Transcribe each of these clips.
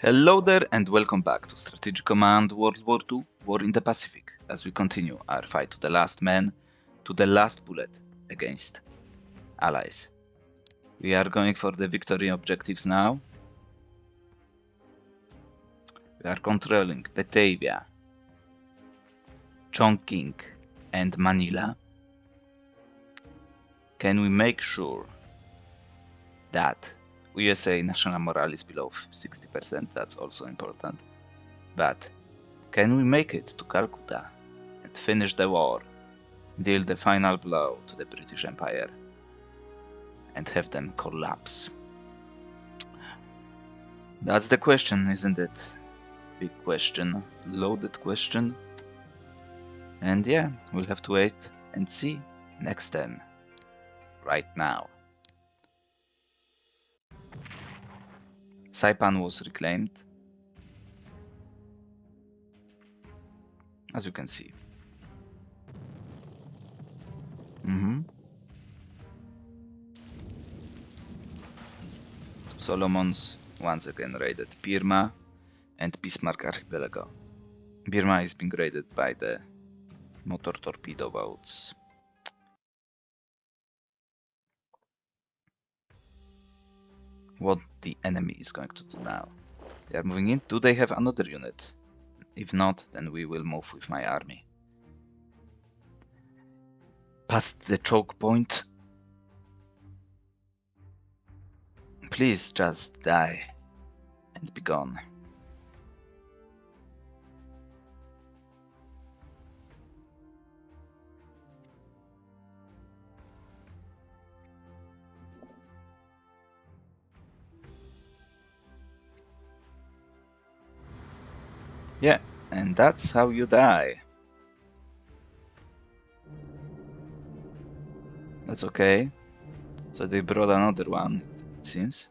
Hello there and welcome back to Strategic Command World War II, War in the Pacific, as we continue our fight to the last man, to the last bullet against allies. We are going for the victory objectives now. We are controlling Batavia, Chongqing and Manila. Can we make sure that USA national morale is below 60%? That's also important. But can we make it to Calcutta and finish the war, deal the final blow to the British Empire, and have them collapse? That's the question, isn't it? Big question, loaded question. And yeah, we'll have to wait and see next time, right now. Saipan was reclaimed, as you can see. Solomons once again raided Birma and Bismarck Archipelago. Birma is being raided by the motor torpedo boats. What the enemy is going to do now? They are moving in. Do they have another unit? If not, then we will move with my army. Past the choke point. Please just die and be gone. Yeah, and that's how you die. That's okay. So they brought another one, it seems.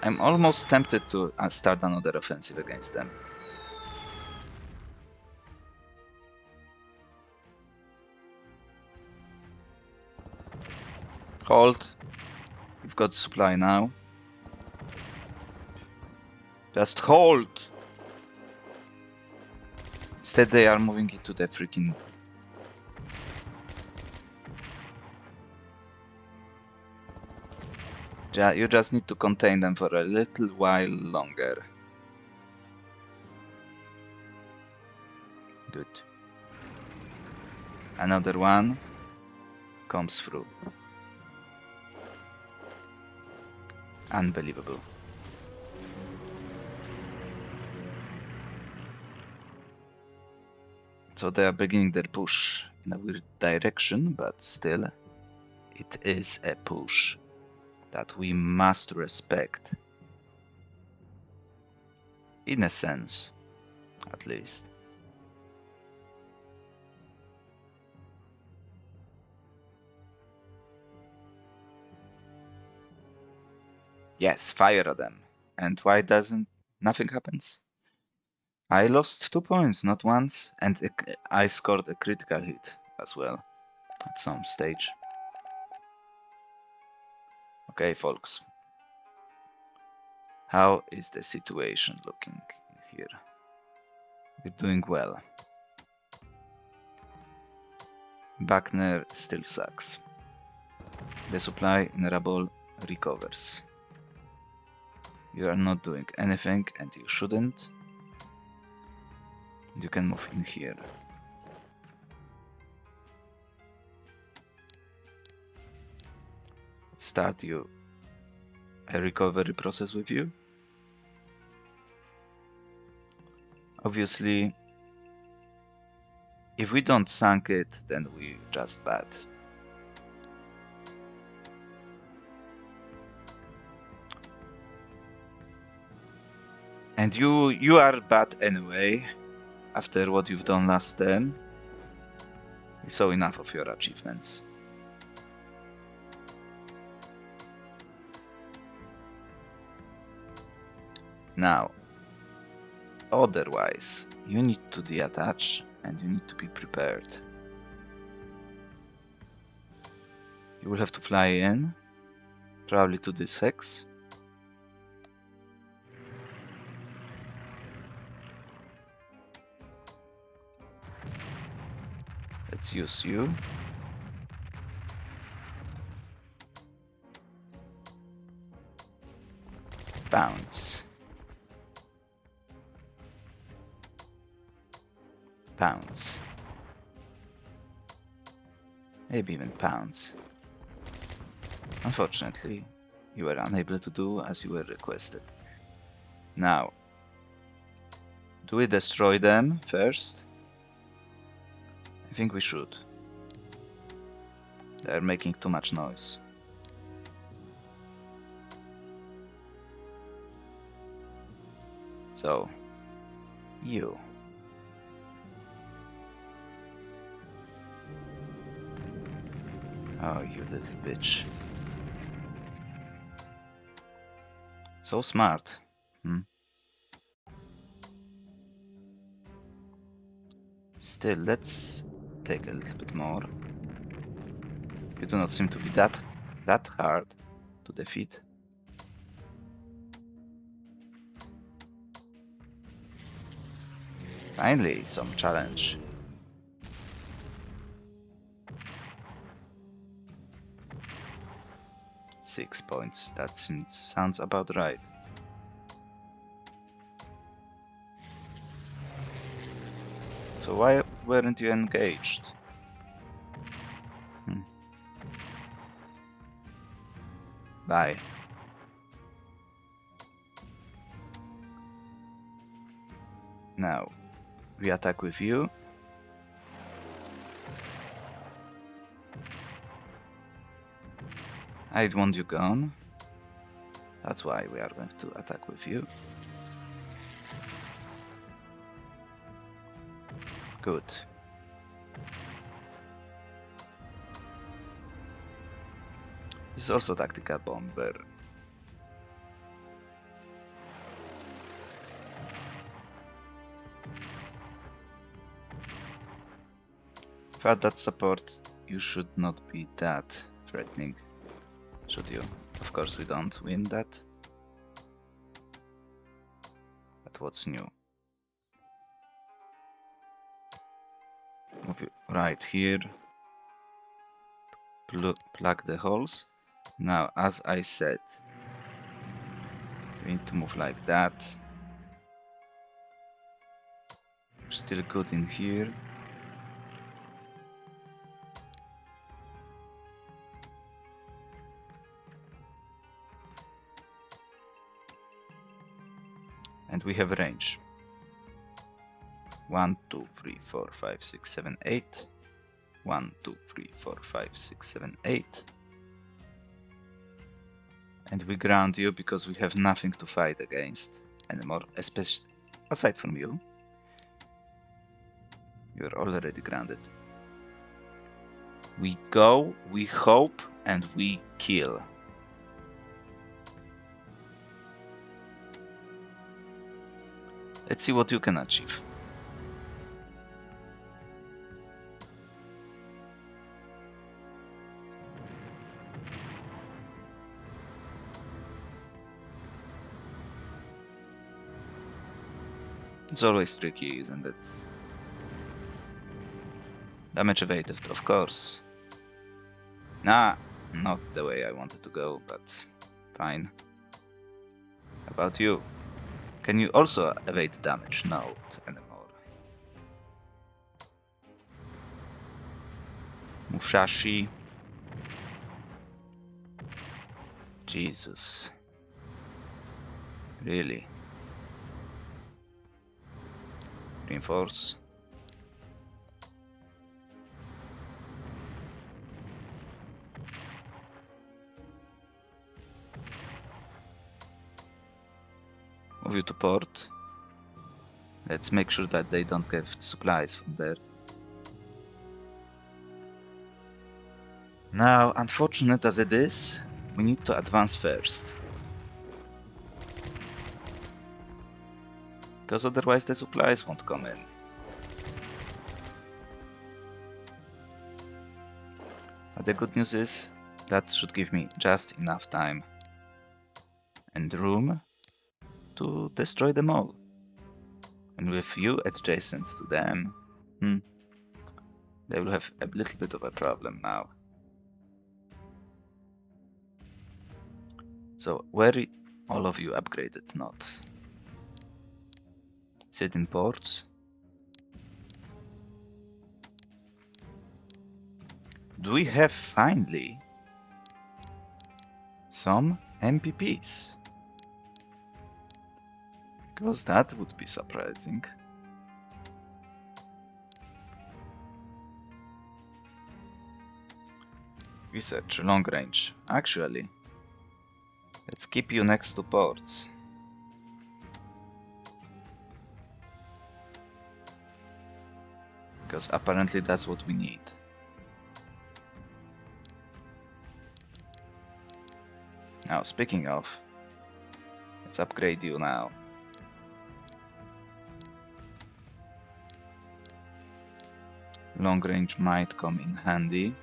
I'm almost tempted to start another offensive against them. Hold. We've got supply now. Just hold! Instead they are moving into the freaking... You just need to contain them for a little while longer. Good. Another one comes through. Unbelievable. So they are beginning their push in a weird direction, but still, it is a push that we must respect. In a sense, at least. Yes, fire at them. And why doesn't nothing happens? I lost 2 points, not once, and I scored a critical hit as well at some stage. Okay, folks. How is the situation looking here? We're doing well. Wagner still sucks. The supply in Rabol recovers. You are not doing anything and you shouldn't. You can move in here. Start a recovery process with you. Obviously, if we don't sink it, then we're just bad. And you are bad anyway, after what you've done last term. We saw enough of your achievements. Now, otherwise, you need to detach and you need to be prepared. You will have to fly in, probably to this hex. Let's use you. Bounce. Pounds. Maybe even pounds. Unfortunately, you were unable to do as you were requested. Now, do we destroy them first? I think we should. They're making too much noise. So, you. Oh, you little bitch. So smart. Still, let's take a little bit more. You do not seem to be that hard to defeat. Finally, some challenge. Six points. That sounds about right. So why weren't you engaged? Bye. Now, we attack with you. I want you gone. That's why we are going to attack with you. Good. This is also tactical bomber. Without that support, you should not be that threatening, should you? Of course we don't win that. But what's new? Move it right here. Plug the holes. Now, as I said, we need to move like that. We're still good in here. And we have range. 1, 2, 3, 4, 5, 6, 7, 8. 1, 2, 3, 4, 5, 6, 7, 8. And we ground you because we have nothing to fight against anymore, especially aside from you. You're already grounded. We go, we hope, and we kill. Let's see what you can achieve. It's always tricky, isn't it? Damage evaded, of course. Nah, not the way I wanted to go, but fine. How about you? Can you also evade damage? Not anymore. Musashi. Jesus. Really? Reinforce. Move you to port. Let's make sure that they don't get supplies from there. Now, unfortunate as it is, we need to advance first. Because otherwise the supplies won't come in. But the good news is, that should give me just enough time and room to destroy them all. And with you adjacent to them, They will have a little bit of a problem now. So, where all of you upgraded? Not. Is it in ports? Do we have finally some MPPs? Because that would be surprising. Research, long range. Actually, let's keep you next to ports. Because apparently that's what we need. Now, speaking of, let's upgrade you now. Long range might come in handy.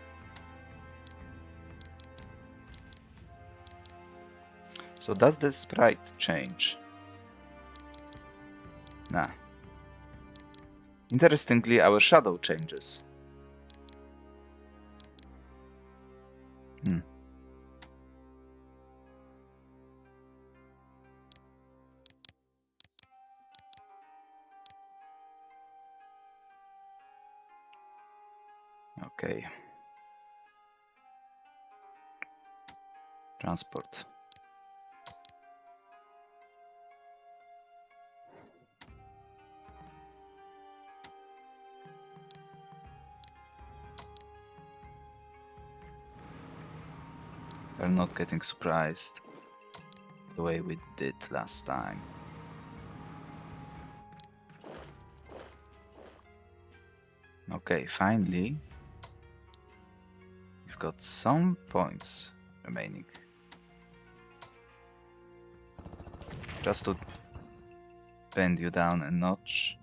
So does the sprite change? Nah. Interestingly, our shadow changes. Okay. Transport. We're not getting surprised the way we did last time. Okay, finally, we've got some points remaining. Just to bend you down a notch.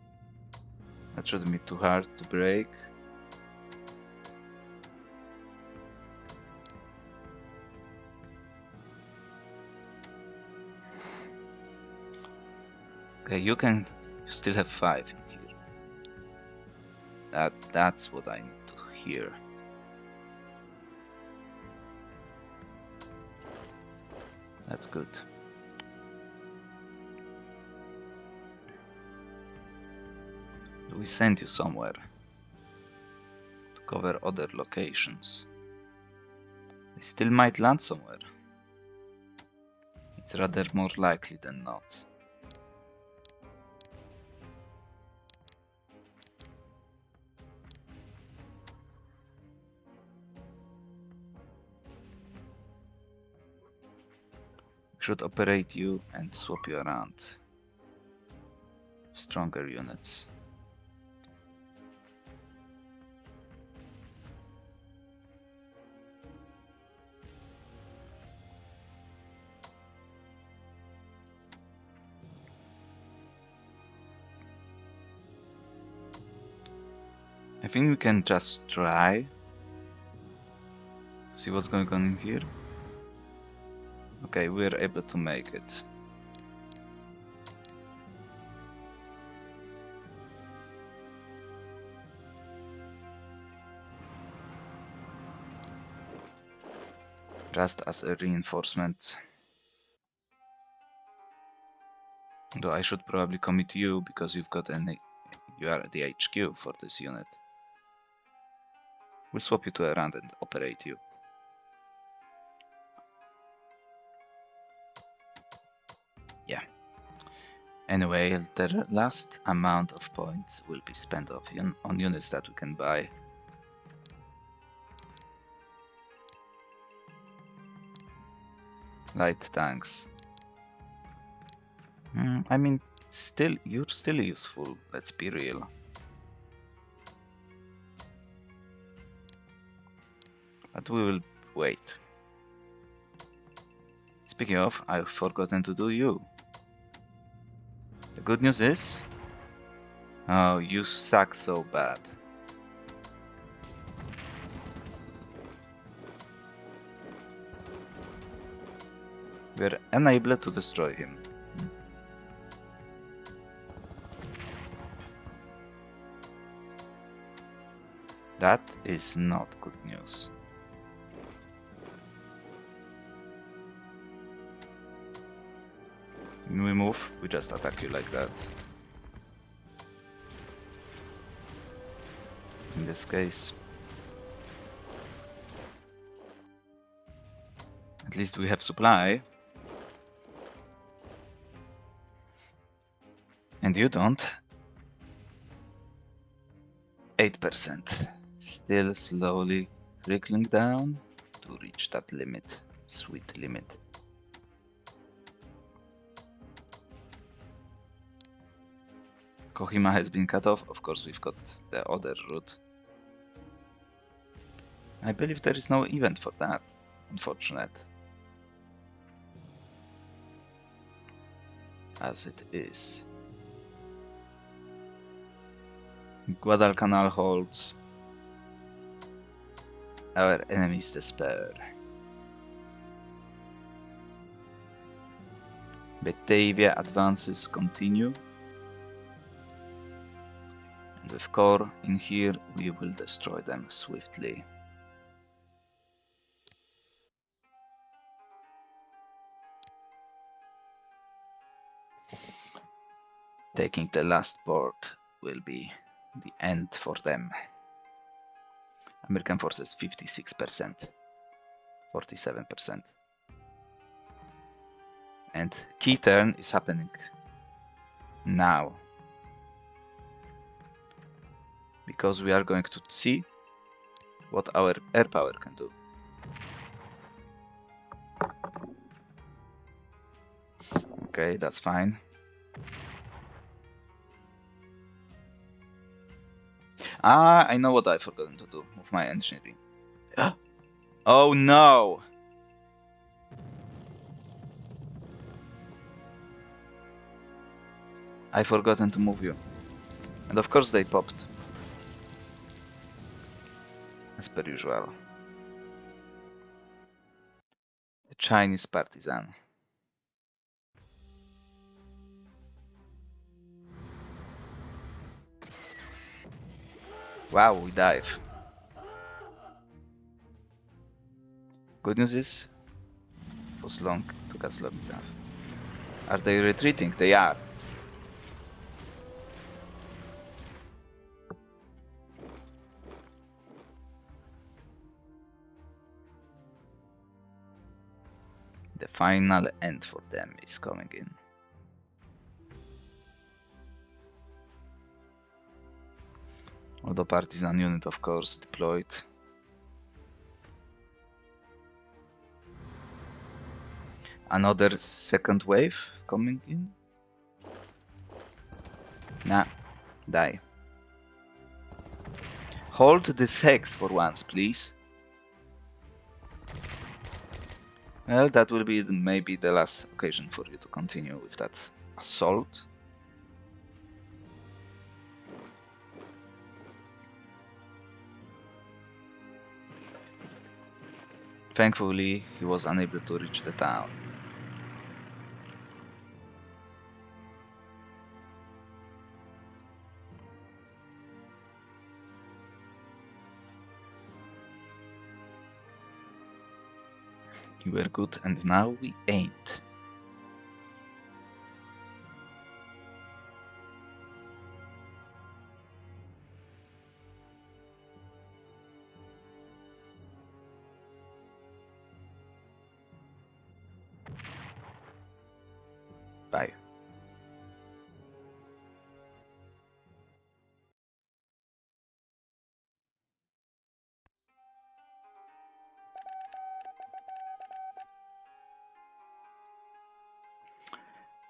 That shouldn't be too hard to break. Okay, you still have 5 in here. That's what I need to hear. That's good. We sent you somewhere to cover other locations. They still might land somewhere. It's rather more likely than not. We should operate you and swap you around. Stronger units. I think we can just try. See what's going on in here. Okay, we're able to make it. Just as a reinforcement. Though I should probably commit you because you are the HQ for this unit. We'll swap you to around and operate you. Yeah. Anyway, the last amount of points will be spent on units that we can buy. Light tanks. I mean, you're still useful, let's be real. But we will wait. Speaking of, I've forgotten to do you. The good news is... Oh, you suck so bad. We're unable to destroy him. That is not good news. When we move, we just attack you like that. In this case. At least we have supply. And you don't. 8%. Still slowly trickling down to reach that limit. Sweet limit. Kohima has been cut off. Of course, we've got the other route. I believe there is no event for that. Unfortunate. As it is. Guadalcanal holds. Our enemies despair. Batavia advances continue. And with core in here, we will destroy them swiftly. Taking the last port will be the end for them. American forces 56%, 47%. And key turn is happening now. Because we are going to see what our air power can do. Okay, that's fine. Ah, I know what I've forgotten to do with my engineering. Oh no! I've forgotten to move you. And of course they popped. As per usual. The Chinese partisan. Wow, we dive. Good news is, it was long, took us long enough. Are they retreating? They are. The final end for them is coming in. Although partisan unit, of course, deployed. Another second wave coming in. Nah, die. Hold this hex for once, please. Well, that will be maybe the last occasion for you to continue with that assault. Thankfully, he was unable to reach the town. You were good, and now we ain't. Bye.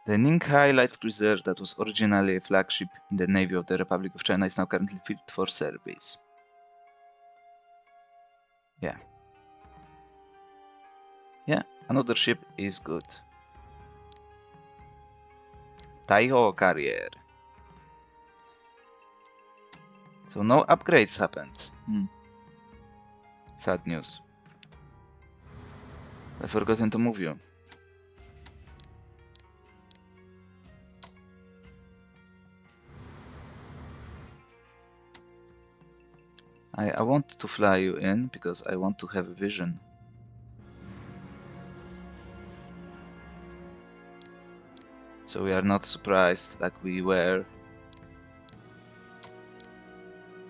The Ninghai light cruiser that was originally a flagship in the Navy of the Republic of China is now currently fit for service. Yeah. Yeah, another ship is good. Taiho carrier. So no upgrades happened. Sad news. I've forgotten to move you. I want to fly you in because I want to have vision. So we are not surprised like we were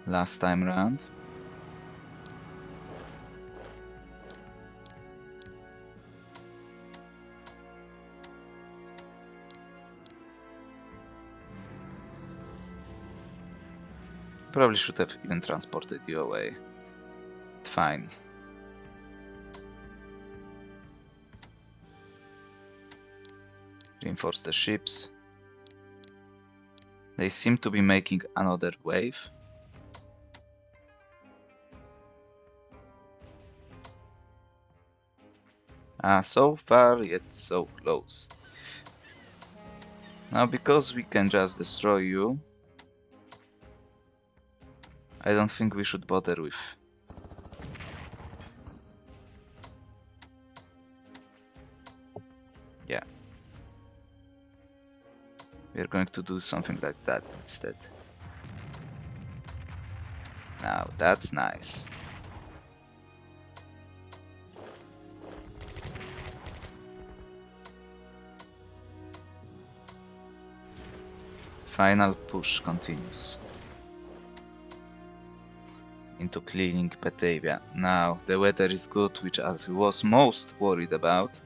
last time round. Probably should have even transported you away. Fine. Reinforce the ships. They seem to be making another wave. So far yet so close. Now because we can just destroy you, I don't think we should bother with... Yeah. We're going to do something like that instead. Now that's nice. Final push continues into cleaning Batavia. Now the weather is good, which I was most worried about.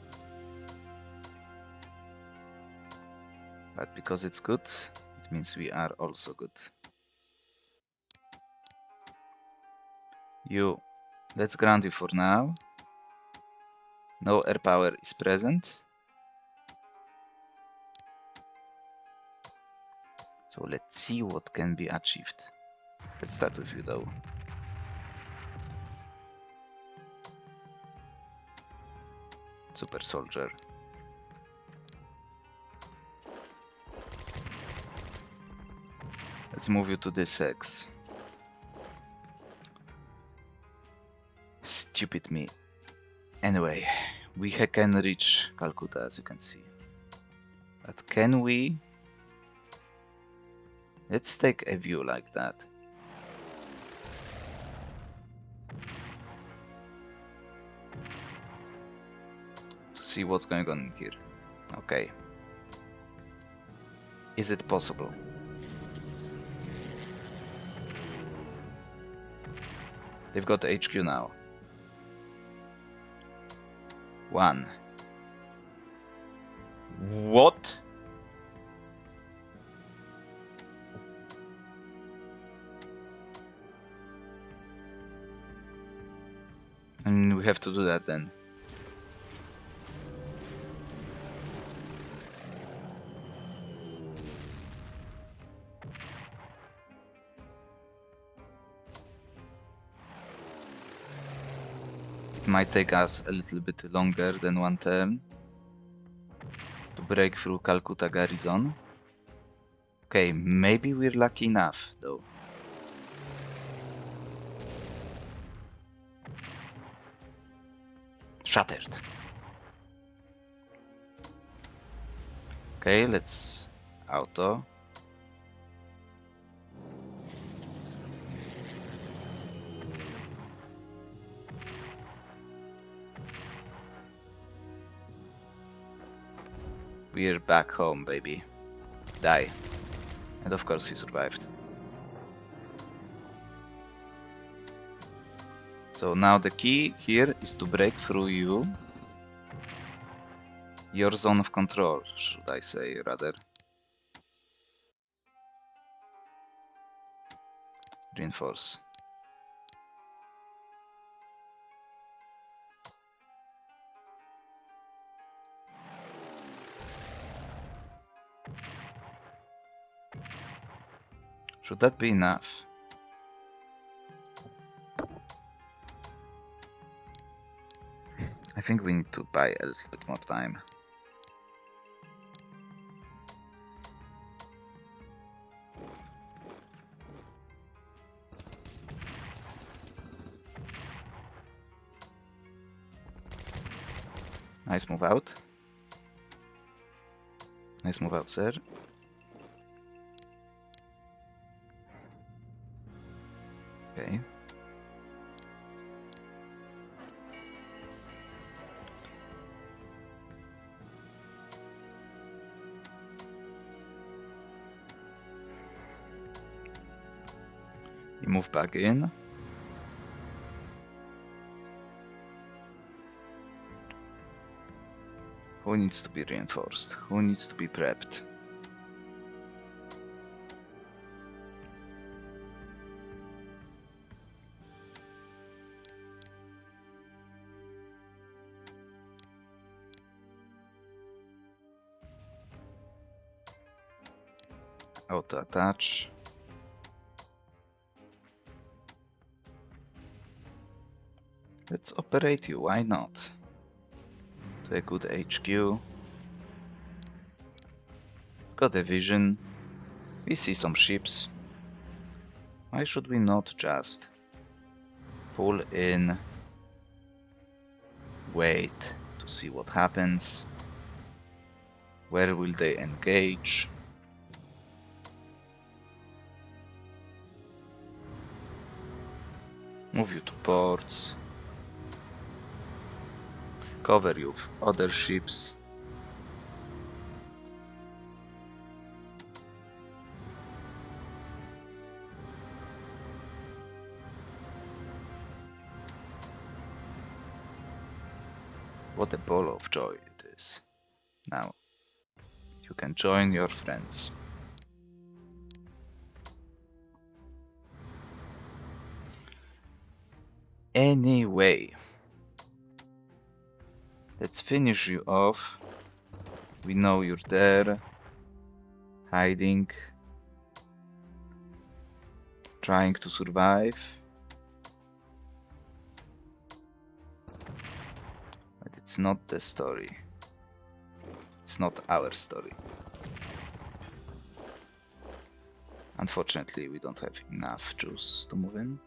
But because it's good, it means we are also good. You, let's grant you for now. No air power is present. So let's see what can be achieved. Let's start with you though. Super soldier. Let's move you to this X. Stupid me. Anyway, we can reach Calcutta as you can see. But can we? Let's take a view like that. To see what's going on here. Okay. Is it possible? They've got HQ now. 1. What? And we have to do that then. It might take us a little bit longer than one turn to break through Calcutta garrison. Okay, maybe we're lucky enough though. Shattered. Okay, let's auto. We're back home, baby. Die. And of course he survived. So now the key here is to break through you. Your zone of control, should I say, rather. Reinforce. Should that be enough? I think we need to buy a little bit more time. Nice move out. Nice move out, sir. Okay. move back in. Who needs to be reinforced? Who needs to be prepped? Auto attach. Let's operate you, why not? To a good HQ. Got a vision. We see some ships. Why should we not just pull in, wait to see what happens? Where will they engage? Move you to ports. Cover you with other ships. What a ball of joy it is. Now, you can join your friends. Anyway, let's finish you off. We know you're there, hiding, trying to survive. But it's not the story. It's not our story. Unfortunately, we don't have enough juice to move in.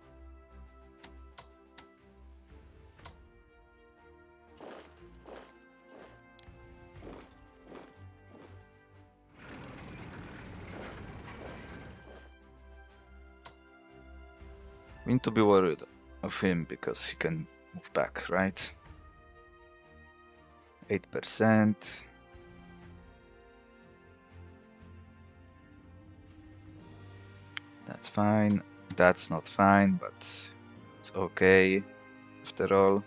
We need to be worried of him because he can move back, right? 8%. That's fine. That's not fine, but it's okay. After all,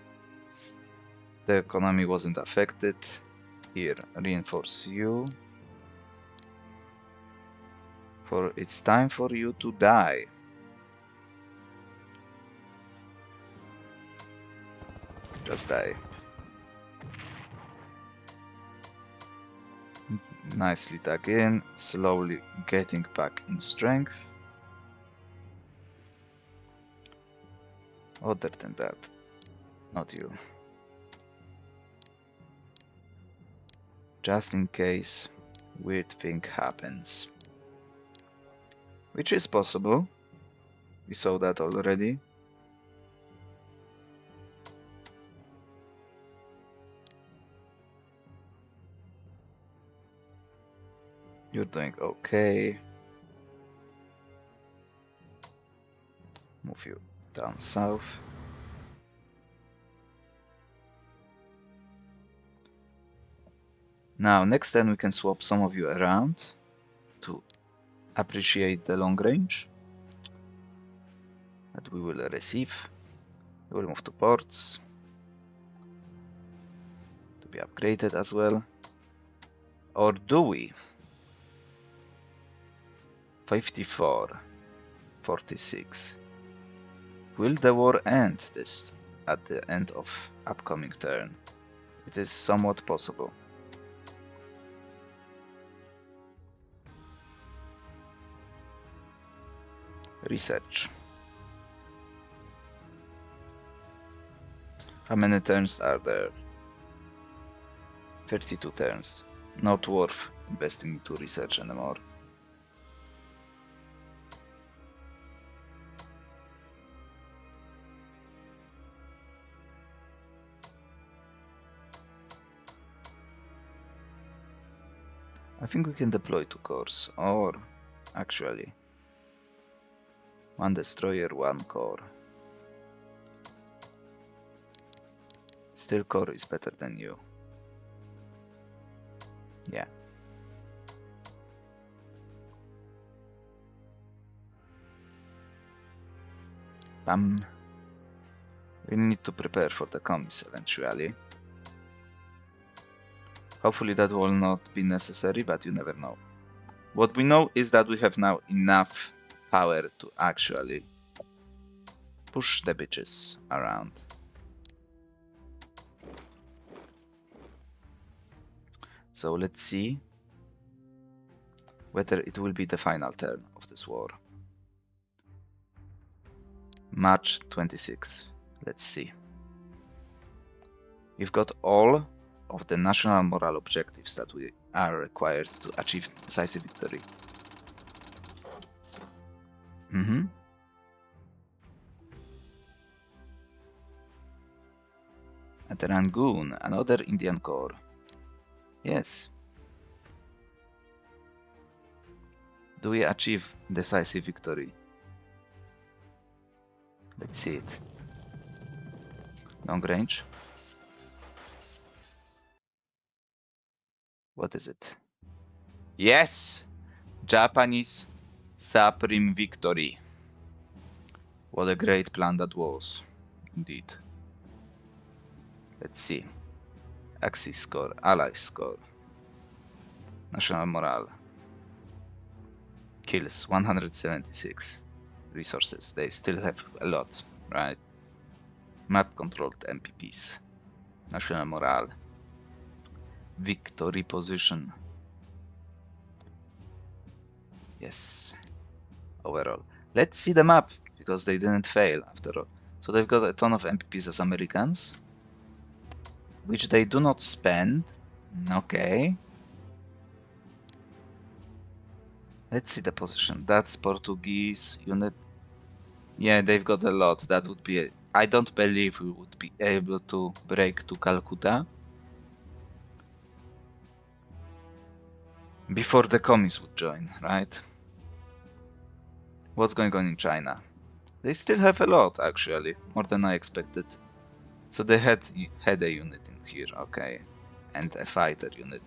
the economy wasn't affected. Here, reinforce you. For it's time for you to die. Just die. Nicely dug in, slowly getting back in strength. Other than that, not you. Just in case weird thing happens. Which is possible. We saw that already. You're doing okay. Move you down south. Now, next turn we can swap some of you around to appreciate the long range that we will receive. We will move to ports to be upgraded as well. Or do we? 54, 46. Will the war end this at the end of upcoming turn? It is somewhat possible. Research. How many turns are there? 32 turns. Not worth investing into research anymore. I think we can deploy 2 cores, or actually 1 destroyer, 1 core. Still, core is better than you. Yeah. We need to prepare for the comms eventually. Hopefully that will not be necessary, but you never know. What we know is that we have now enough power to actually push the bitches around. So let's see whether it will be the final turn of this war. March 26. Let's see. We've got all of the national moral objectives that we are required to achieve decisive victory. At Rangoon, another Indian corps. Yes. Do we achieve decisive victory? Let's see it. Long range. What is it? Yes! Japanese supreme victory. What a great plan that was. Indeed. Let's see. Axis score, Allies score. National morale. Kills 176. Resources. They still have a lot, right? Map controlled MPPs. National morale. Victory position. Yes. Overall. Let's see the map, because they didn't fail after all. So they've got a ton of MPPs as Americans, which they do not spend. Okay. Let's see the position. That's Portuguese unit. Yeah, they've got a lot. That would be... I don't believe we would be able to break to Calcutta before the commies would join, right? What's going on in China? They still have a lot, actually. More than I expected. So they had a unit in here, okay. And a fighter unit.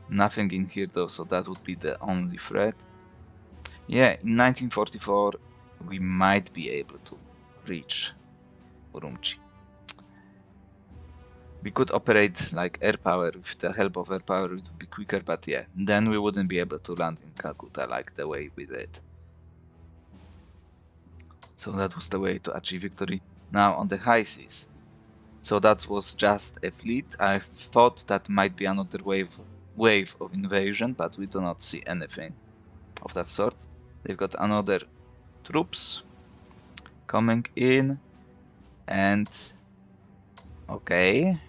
Nothing in here though, so that would be the only threat. Yeah, in 1944 we might be able to reach Urumqi. We could operate like air power. With the help of air power it would be quicker, but yeah, then we wouldn't be able to land in Calcutta like the way we did. So that was the way to achieve victory. Now on the high seas. So that was just a fleet. I thought that might be another wave of invasion, but we do not see anything of that sort. They've got another troops coming in, and okay,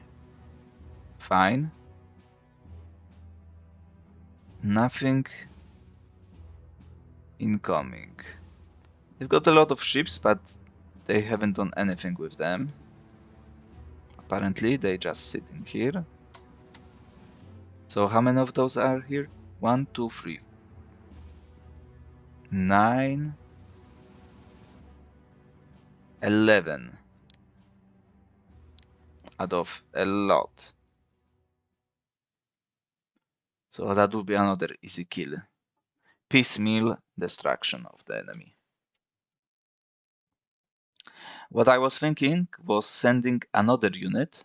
fine. Nothing incoming. They've got a lot of ships, but they haven't done anything with them. Apparently, they just sit in here. So how many of those are here? 1, 2, 3, 9, 11 out of a lot. So that would be another easy kill. Piecemeal destruction of the enemy. What I was thinking was sending another unit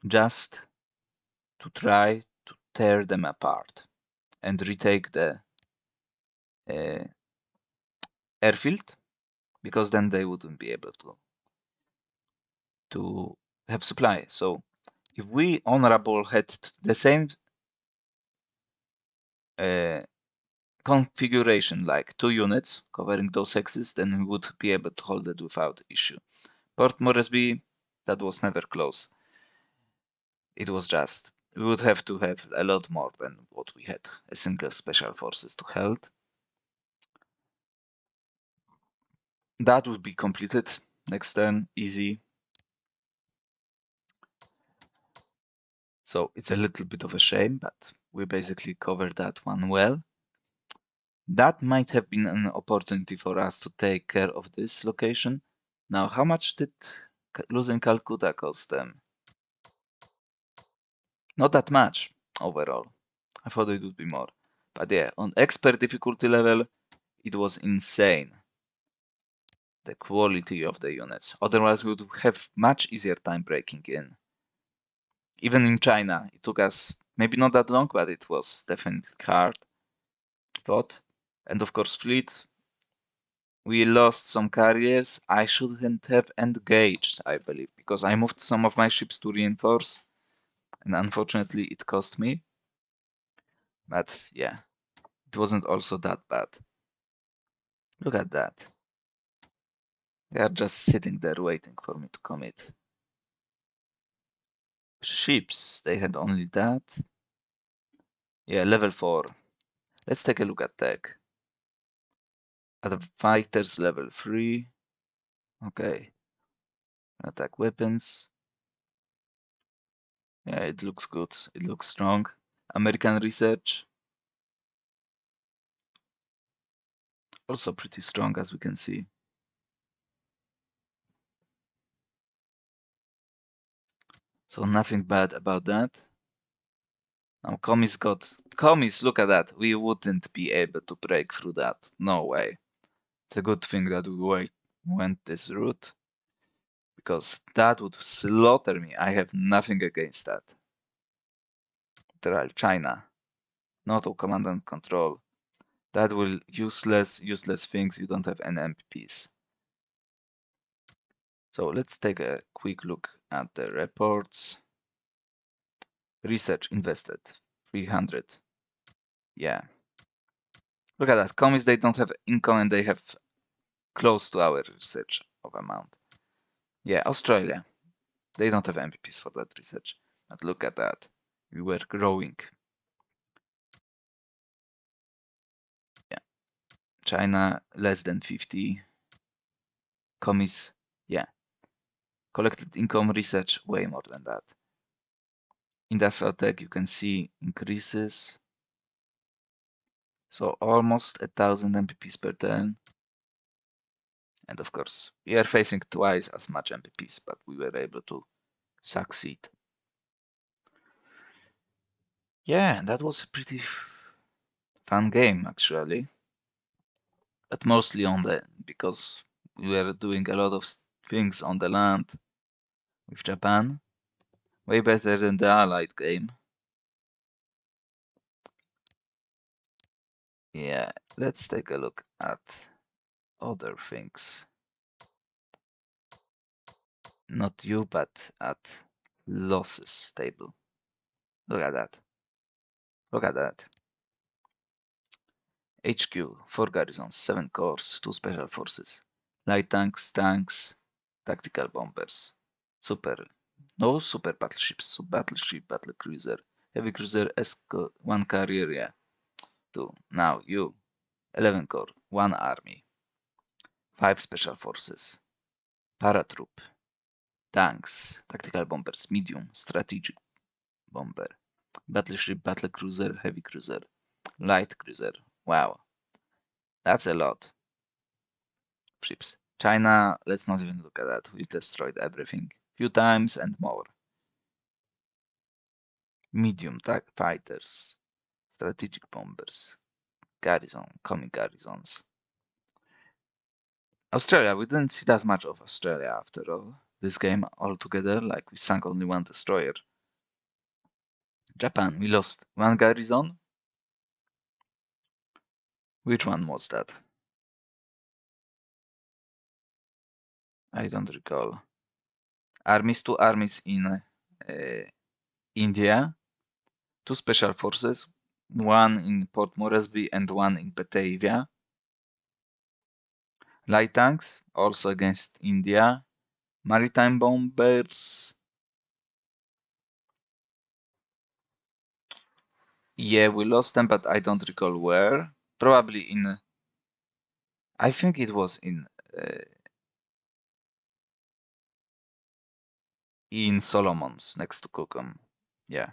just to try to tear them apart and retake the airfield, because then they wouldn't be able to have supply. So if we honorable had the same configuration, like 2 units covering those hexes, then we would be able to hold it without issue. Port Moresby, that was never close. It was just, we would have to have a lot more than what we had, a single special forces to hold. That would be completed next turn, easy. So it's a little bit of a shame, but we basically covered that one well. That might have been an opportunity for us to take care of this location. Now, how much did losing Calcutta cost them? Not that much overall. I thought it would be more. But yeah, on expert difficulty level, it was insane. the quality of the units. Otherwise, we would have much easier time breaking in. Even in China, it took us maybe not that long, but it was definitely hard. But, and of course, fleet. We lost some carriers. I shouldn't have engaged, I believe, because I moved some of my ships to reinforce, and unfortunately, it cost me. But yeah, it wasn't also that bad. Look at that. They are just sitting there waiting for me to commit. Ships, they had only that. Yeah, level 4. Let's take a look at tech. At the fighters, level 3. Okay. Attack weapons. Yeah, it looks good. It looks strong. American research. Also pretty strong, as we can see. So nothing bad about that. Now commies, look at that. We wouldn't be able to break through that. No way. It's a good thing that we went this route, because that would slaughter me. I have nothing against that. China. Not all command and control. That will useless things. You don't have any MPPs. So let's take a quick look at the reports. Research invested 300. Yeah. Look at that. Commies, they don't have income and they have close to our research of amount. Yeah, Australia. They don't have MPPs for that research. But look at that. We were growing. Yeah. China, less than 50. Commies, yeah. Collected income research, way more than that. Industrial tech, you can see increases. So almost 1,000 MPPs per turn. And of course, we are facing twice as much MPPs, but we were able to succeed. Yeah, that was a pretty fun game, actually. But mostly because we were doing a lot of things on the land with Japan. Way better than the Allied game. Yeah, let's take a look at other things. Not you, but at losses table. Look at that. Look at that. HQ, 4 garrisons, 7 corps, 2 special forces, light tanks, tactical bombers, no super battleships, battleship, battle cruiser, heavy cruiser, 1 carrier, yeah, 2. Now you, 11 corps, 1 army, 5 special forces, paratroop, tanks, tactical bombers, medium, strategic bomber, battleship, battle cruiser, heavy cruiser, light cruiser. Wow, that's a lot. Ships. China, let's not even look at that. We destroyed everything. Few times and more. Medium tank fighters, strategic bombers, coming garrisons. Australia, we didn't see that much of Australia after all. This game altogether, like we sank only 1 destroyer. Japan, we lost 1 garrison. Which one was that? I don't recall. 2 armies in India, 2 special forces, 1 in Port Moresby and 1 in Batavia. Light tanks, also against India. Maritime bombers. Yeah, we lost them, but I don't recall where. Probably in. I think it was in Solomons, next to Cookham. Yeah.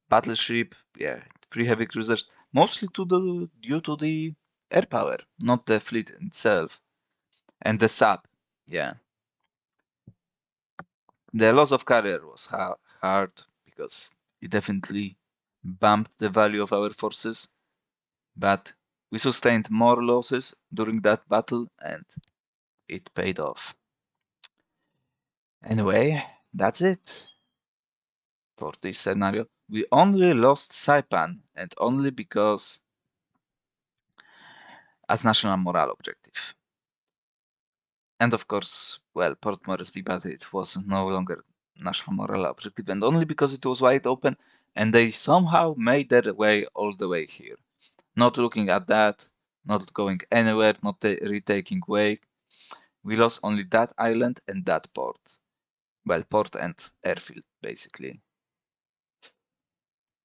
Battleship, yeah. 3 heavy cruisers, mostly due to the air power, not the fleet itself. And the sub, yeah. The loss of carrier was hard because it definitely bumped the value of our forces, but we sustained more losses during that battle, and it paid off. Anyway, that's it for this scenario. We only lost Saipan, and only because as national morale objective. And of course, well, Port Moresby, but it was no longer national morale objective, and only because it was wide open, and they somehow made their way all the way here. Not looking at that, not going anywhere, not retaking Wake. We lost only that island and that port. Well, port and airfield, basically.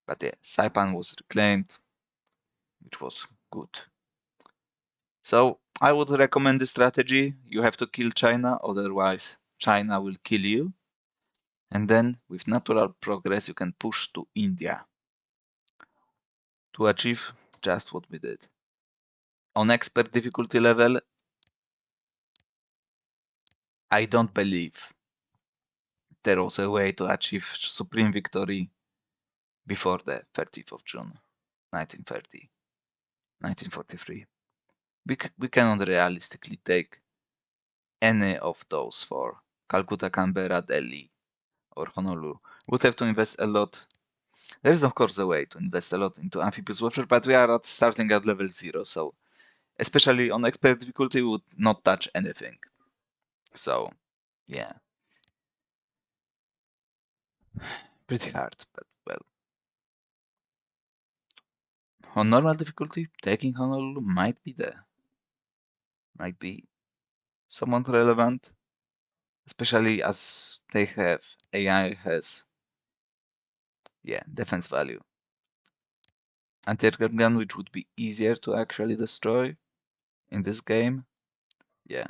But yeah, Saipan was reclaimed, which was good. So I would recommend this strategy. You have to kill China, otherwise China will kill you. And then with natural progress you can push to India to achieve just what we did. On expert difficulty level, I don't believe there was a way to achieve supreme victory before the 30th of June 1930, 1943. We cannot realistically take any of those four: Calcutta, Canberra, Delhi, or Honolulu. Would have to invest a lot. There is of course a way to invest a lot into amphibious warfare, but we are starting at level 0, so especially on expert difficulty, we would not touch anything. So, yeah. Pretty hard, but well. On normal difficulty, taking Honolulu might be there. Might be somewhat relevant, especially as they have AI has, yeah, defense value. Anti-aircraft gun, which would be easier to actually destroy in this game. Yeah.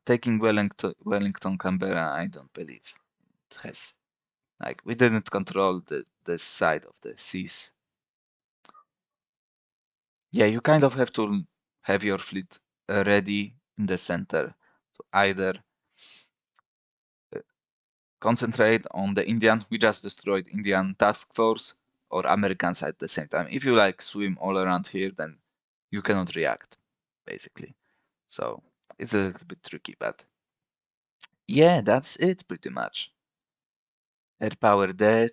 Taking Wellington, Canberra, I don't believe it has. Like, we didn't control the side of the seas. Yeah, you kind of have to have your fleet ready in the center. So either concentrate on the Indian, we just destroyed Indian task force, or Americans at the same time. If you like swim all around here, then you cannot react, basically. So it's a little bit tricky, but yeah, that's it pretty much. Air power dead.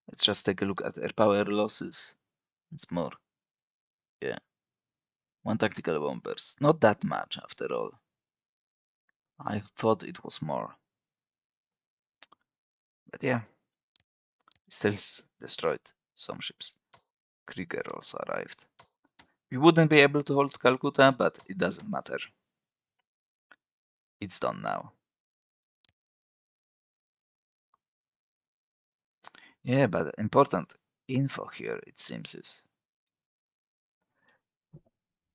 Let's just take a look at air power losses. It's more. Yeah. One tactical bombers. Not that much after all. I thought it was more. But yeah. Still destroyed some ships. Krieger also arrived. We wouldn't be able to hold Calcutta, but it doesn't matter. It's done now. Yeah, but important info here, it seems, is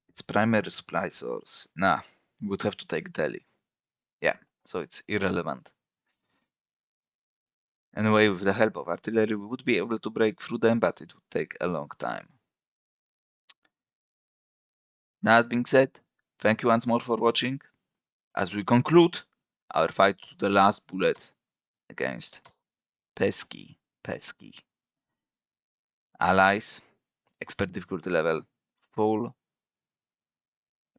its primary supply source. Nah, we would have to take Delhi. Yeah, so it's irrelevant. Anyway, with the help of artillery, we would be able to break through them, but it would take a long time. That being said, thank you once more for watching, as we conclude our fight to the last bullet against pesky allies. Expert difficulty level full,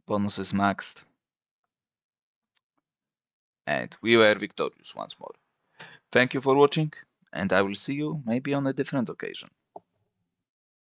bonuses maxed, and we were victorious once more. Thank you for watching, and I will see you maybe on a different occasion.